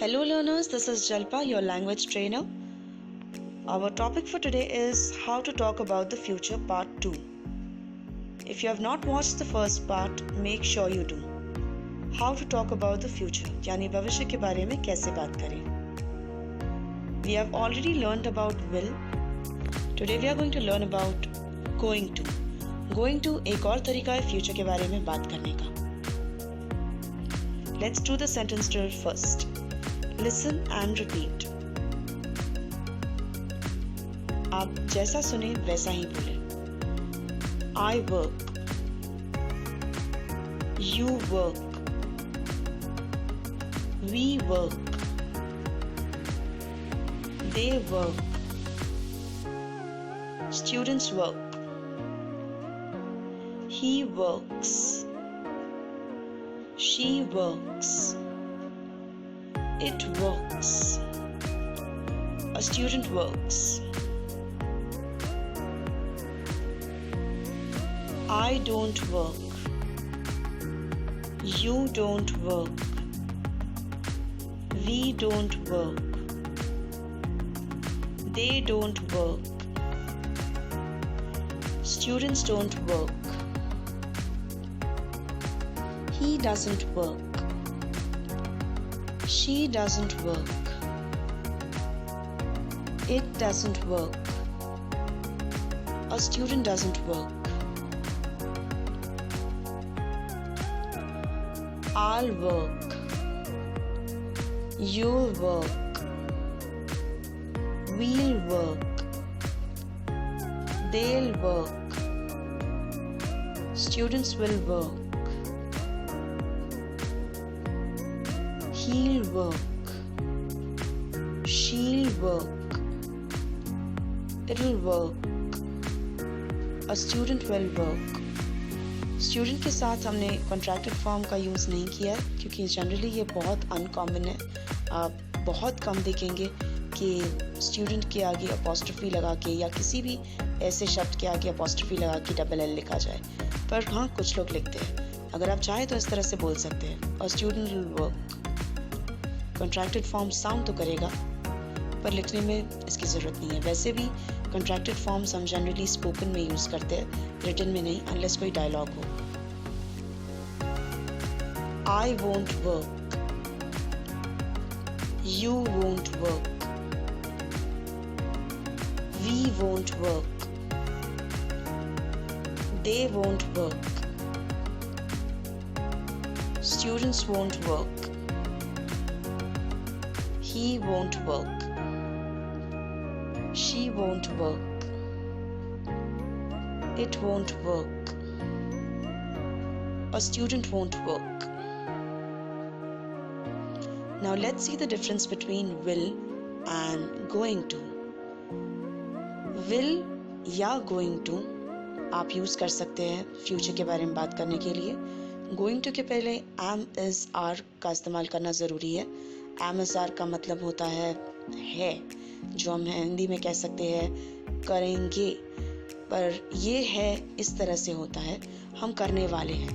Hello learners, this is Jalpa, your language trainer. Our topic for today is how to talk about the future part 2. If you have not watched the first part, make sure you do. How to talk about the future, यानी भविष्य के बारे में कैसे बात करें. We have already learned about will. Today we are going to learn about going to. Going to एक और तरीका है future के बारे में बात करने का. Let's do the sentence drill first. Listen and repeat. आप जैसा सुने वैसा ही बोले. I work. You work. We work. They work. Students work. He works. She works. It works. A student works. I don't work. You don't work. We don't work. They don't work. Students don't work. He doesn't work. She doesn't work. It doesn't work. A student doesn't work. I'll work. You'll work. We'll work. They'll work. Students will work. He'll work. She'll work. It'll work. A student will work. Student के साथ हमने contracted form का use नहीं किया है क्योंकि generally ये बहुत अनकॉमन है. आप बहुत कम देखेंगे कि स्टूडेंट के आगे अपॉस्ट्रोफी लगा के या किसी भी ऐसे शब्द के आगे अपॉस्ट्रोफी लगा के डबल एल लिखा जाए. पर हाँ, कुछ लोग लिखते हैं. अगर आप चाहें तो इस तरह से बोल सकते हैं, और student will work. Contracted form sound तो करेगा पर लिखने में इसकी ज़रूरत नहीं है. वैसे भी कॉन्ट्रैक्टेड फॉर्म्स हम जनरली स्पोकन में यूज़ करते हैं, रिटन में नहीं, अनलेस कोई डायलॉग हो. I won't work. You won't work. We won't work. They won't work. Students won't work. He won't work. She won't work. It won't work. A student won't work. Now let's see the difference between will and going to. Will या going to आप use कर सकते हैं future के बारे में बात करने के लिए. Going to के पहले am is are का इस्तेमाल करना ज़रूरी है. am is are का मतलब होता है, जो हम हिंदी में कह सकते हैं करेंगे, पर ये है इस तरह से होता है, हम करने वाले हैं.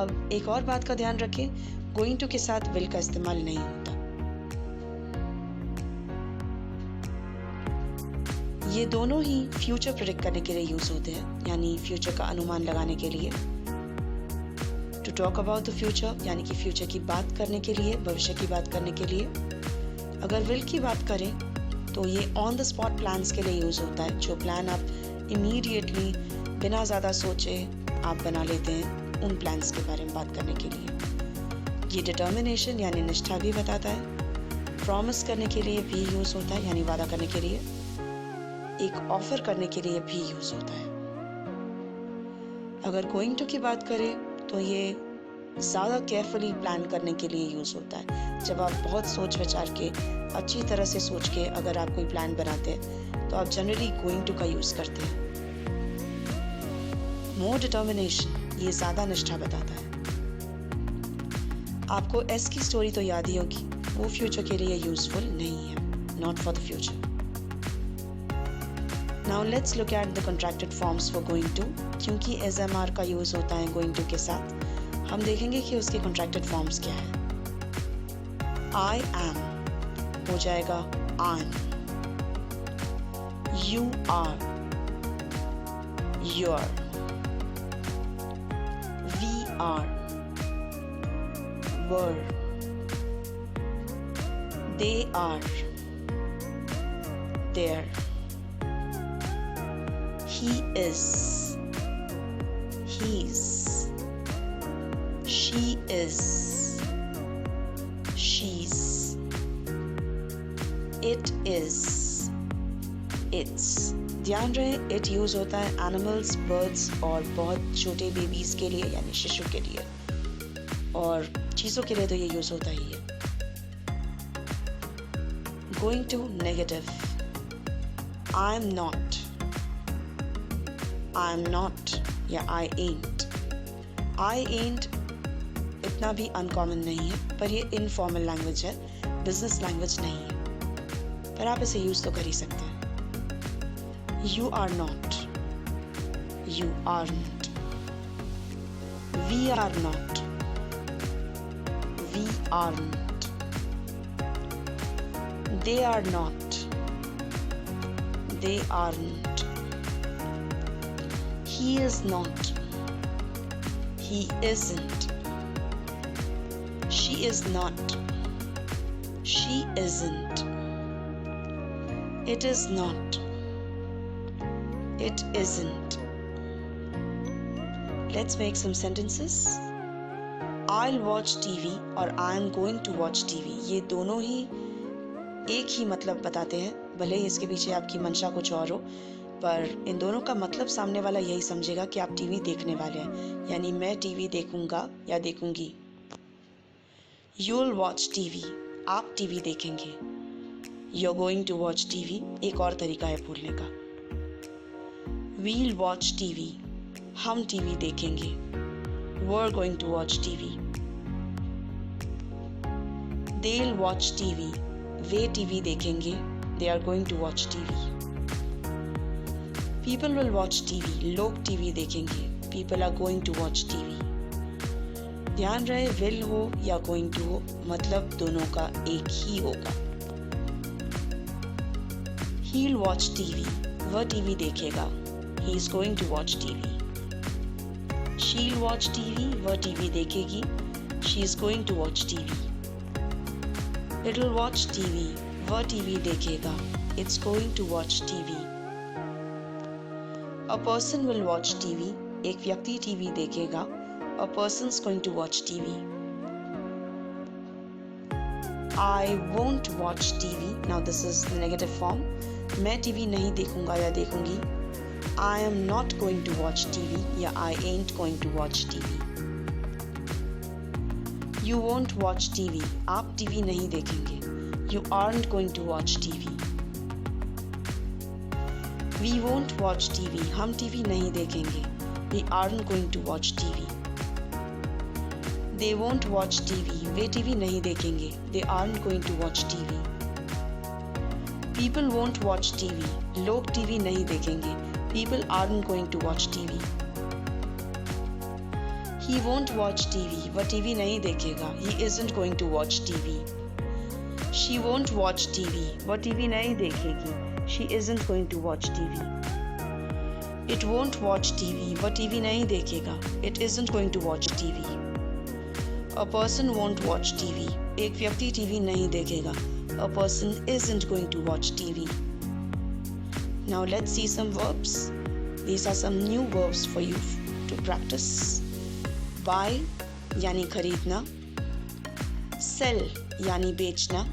अब एक और बात का ध्यान रखें, गोइंग टू के साथ विल का इस्तेमाल नहीं होता. ये दोनों ही फ्यूचर प्रेडिक्ट करने के लिए यूज होते हैं, यानी फ्यूचर का अनुमान लगाने के लिए. To talk about the future यानी कि फ्यूचर की बात करने के लिए, भविष्य की बात करने के लिए. अगर विल की बात करें तो ये ऑन द स्पॉट प्लान्स के लिए यूज होता है. जो प्लान आप इमीडिएटली बिना ज़्यादा सोचे आप बना लेते हैं, उन प्लान्स के बारे में बात करने के लिए. ये डिटर्मिनेशन यानी निष्ठा भी बताता है. प्रॉमिस करने के लिए भी यूज़ होता है, यानी वादा करने के लिए. एक ऑफर करने के लिए भी यूज़ होता है. अगर गोइंग टू की बात करें तो ये ज़्यादा केयरफुली प्लान करने के लिए यूज़ होता है. जब आप बहुत सोच विचार के, अच्छी तरह से सोच के अगर आप कोई प्लान बनाते हैं तो आप जनरली गोइंग टू का यूज़ करते हैं. मोर डिटर्मिनेशन ये ज़्यादा निष्ठा बताता है. आपको एस की स्टोरी तो याद ही होगी, वो फ्यूचर के लिए यूजफुल नहीं है, not for the future. Now let's look at the contracted forms for going to. क्योंकि SMR का यूज़ होता है गोइंग टू के साथ, हम देखेंगे कि उसके कॉन्ट्रैक्टेड फॉर्म्स क्या है. I am हो जाएगा I'm. You are, you're. We are, were. They are, there. He is, he's. She is, she's. It is, it's. ध्यान रहे it यूज होता है एनिमल्स, बर्ड्स और बहुत छोटे बेबीज के लिए यानी शिशु के लिए, और चीज़ों के लिए तो ये यूज होता ही है. Going to negative. I'm not. I'm not या I ain't. I ain't इतना भी अनकॉमन नहीं है, पर ये इनफॉर्मल लैंग्वेज है, बिजनेस लैंग्वेज नहीं है, पर आप इसे यूज तो कर ही सकते हैं. You are not. You aren't. We are not. We aren't. They are not. They aren't. He is not. He isn't. She is not. She isn't. It is not. It isn't. Let's make some sentences. I'll watch TV और I'm going to watch TV. ये दोनों ही एक ही मतलब बताते हैं, भले ही इसके पीछे आपकी मंशा कुछ और हो, पर इन दोनों का मतलब सामने वाला यही समझेगा कि आप टीवी देखने वाले हैं, यानी मैं टीवी देखूंगा या देखूंगी. You'll watch TV. आप टीवी देखेंगे. You're going to watch TV. एक और तरीका है बोलने का. We'll watch TV. हम टीवी देखेंगे. We're going to watch TV. They'll watch TV. Way TV देखेंगे. They are going to watch TV. People will watch TV. लोग टीवी देखेंगे. People are going to watch TV. ध्यान रहे will हो या going to हो, मतलब दोनों का एक ही होगा. He'll watch TV. वह टीवी देखेगा. He is going to watch TV. She'll watch TV. वह टीवी देखेगी. She is going to watch TV. It'll watch TV. वह टीवी देखेगा. It's going to watch TV. A person will watch TV. एक व्यक्ति TV देखेगा. A person's going to watch TV. I won't watch TV. Now this is the negative form. मैं TV नहीं देखूंगा या देखूंगी. I am not going to watch TV या I ain't going to watch TV. You won't watch TV. आप TV नहीं देखेंगे. You aren't going to watch TV. We won't watch TV. हम टीवी नहीं देखेंगे. We aren't going to watch TV. They won't watch TV. Way TV नहीं देखेंगे. They aren't going to watch TV. People won't watch TV. लोग TV नहीं देखेंगे. People aren't going to watch TV. He won't watch TV. वह TV नहीं देखेगा. He isn't going to watch TV. She won't watch TV. वह TV नहीं देखेगी. She isn't going to watch TV. It won't watch TV. वह TV नहीं देखेगा. It isn't going to watch TV. A person won't watch TV. एक व्यक्ति TV नहीं देखेगा. A person isn't going to watch TV. Now let's see some verbs. These are some new verbs for you to practice. Buy यानी खरीदना. Sell यानी बेचना.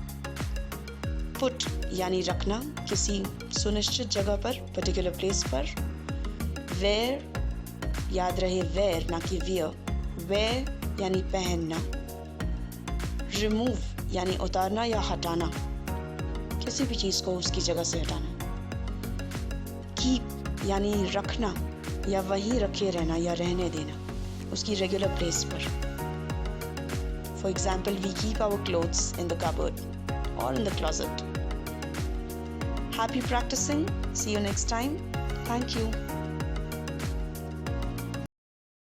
Put यानी रखना किसी सुनिश्चित जगह पर, पर्टिकुलर प्लेस पर. Wear याद रहे wear ना कि wear. Wear यानी पहनना. Remove यानी उतारना या हटाना, किसी भी चीज़ को उसकी जगह से हटाना. Keep यानी रखना या वहीं रखे रहना या रहने देना उसकी रेगुलर प्लेस पर. For example, we keep our clothes in the cupboard or in the closet. Happy practicing. See you next time. Thank you.